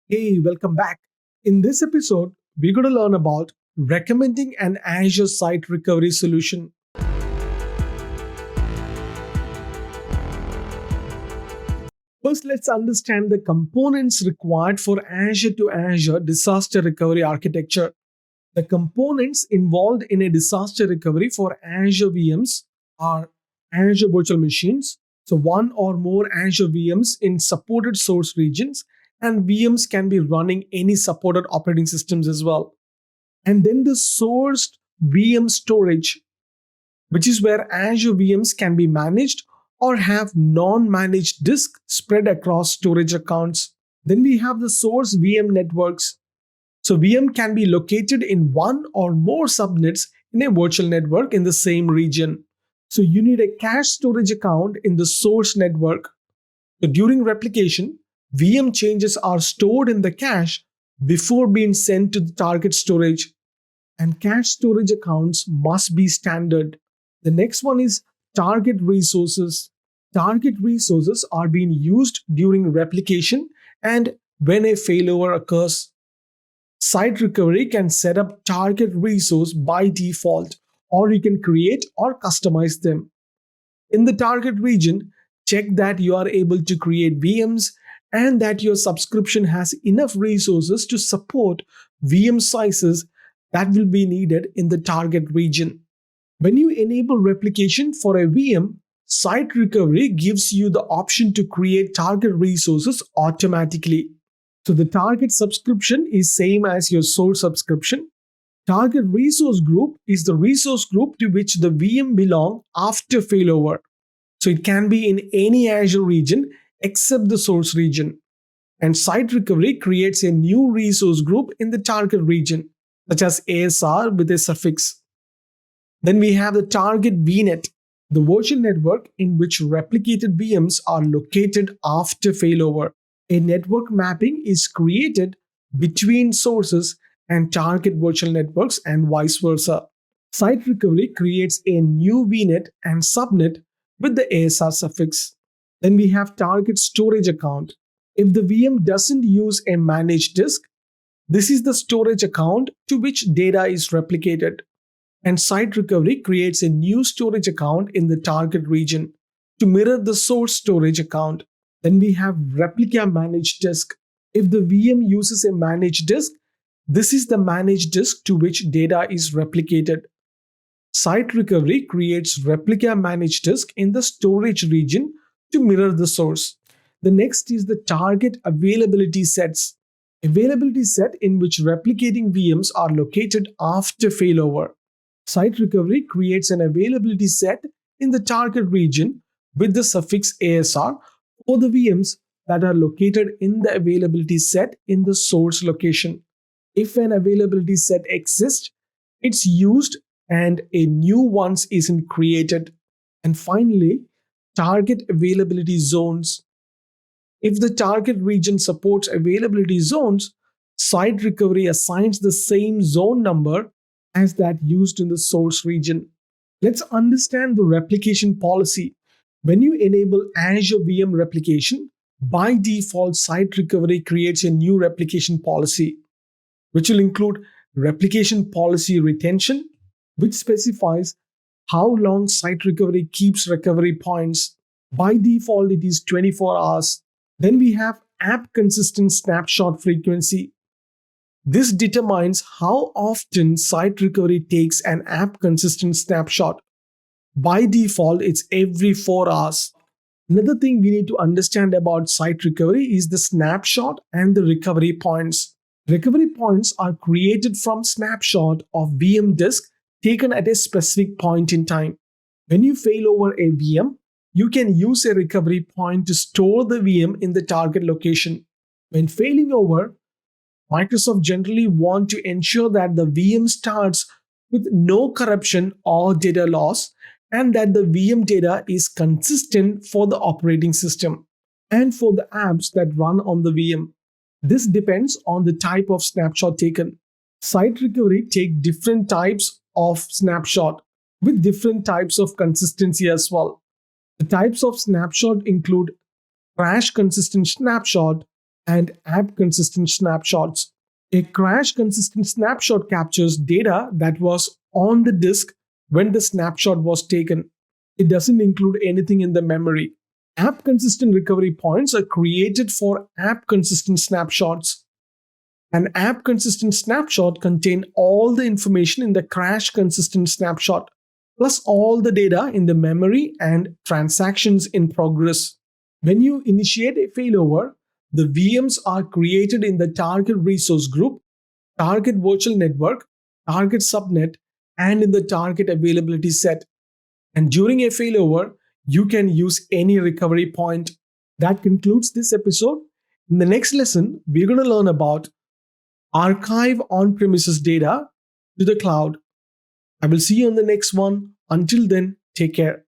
Hey, welcome back. In this episode, we're going to learn about recommending an Azure Site Recovery solution. First, let's understand the components required for Azure to Azure disaster recovery architecture. The components involved in a disaster recovery for Azure VMs are Azure virtual machines, so one or more Azure VMs in supported source regions, and VMs can be running any supported operating systems as well. And then the sourced VM storage, which is where Azure VMs can be managed or have non-managed disk spread across storage accounts. Then we have the source VM networks. So VM can be located in one or more subnets in a virtual network in the same region. So you need a cache storage account in the source network. So during replication, VM changes are stored in the cache before being sent to the target storage, and cache storage accounts must be standard. The next one is target resources. Target resources are being used during replication and when a failover occurs. Site recovery can set up target resource by default, or you can create or customize them. In the target region, check that you are able to create VMs and that your subscription has enough resources to support VM sizes that will be needed in the target region. When you enable replication for a VM, Site Recovery gives you the option to create target resources automatically. So the target subscription is same as your source subscription. Target resource group is the resource group to which the VM belong after failover. So it can be in any Azure region except the source region. And Site Recovery creates a new resource group in the target region, such as ASR with a suffix. Then we have the target VNet, the virtual network in which replicated VMs are located after failover. A network mapping is created between sources and target virtual networks and vice versa. Site Recovery creates a new VNet and subnet with the ASR suffix. Then we have target storage account. If the VM doesn't use a managed disk, this is the storage account to which data is replicated. And Site Recovery creates a new storage account in the target region to mirror the source storage account. Then we have replica managed disk. If the VM uses a managed disk, this is the managed disk to which data is replicated. Site Recovery creates replica managed disk in the storage region to mirror the source. The next is the target availability sets. Availability set in which replicating VMs are located after failover. Site Recovery creates an availability set in the target region with the suffix ASR for the VMs that are located in the availability set in the source location. If an availability set exists, it's used and a new one isn't created. And finally, target availability zones. If the target region supports availability zones, Site Recovery assigns the same zone number as that used in the source region. Let's understand the replication policy. When you enable Azure VM replication, by default, Site Recovery creates a new replication policy, which will include replication policy retention, which specifies how long Site Recovery keeps recovery points. By default, it is 24 hours. Then we have app consistent snapshot frequency. This determines how often Site Recovery takes an app consistent snapshot. By default, it's every 4 hours. Another thing we need to understand about Site Recovery is the snapshot and the recovery points. Recovery points are created from snapshot of VM disk taken at a specific point in time. When you fail over a VM, you can use a recovery point to store the VM in the target location. When failing over, Microsoft generally want to ensure that the VM starts with no corruption or data loss and that the VM data is consistent for the operating system and for the apps that run on the VM. This depends on the type of snapshot taken. Site Recovery take different types of snapshot with different types of consistency as well. The types of snapshot include crash consistent snapshot, and app consistent snapshots. A crash consistent snapshot captures data that was on the disk when the snapshot was taken. It doesn't include anything in the memory. App consistent recovery points are created for app consistent snapshots. An app consistent snapshot contains all the information in the crash consistent snapshot, plus all the data in the memory and transactions in progress. When you initiate a failover, the VMs are created in the target resource group, target virtual network, target subnet, and in the target availability set. And during a failover, you can use any recovery point. That concludes this episode. In the next lesson, we're going to learn about archive on premises data to the cloud. I will see you on the next one. Until then, take care.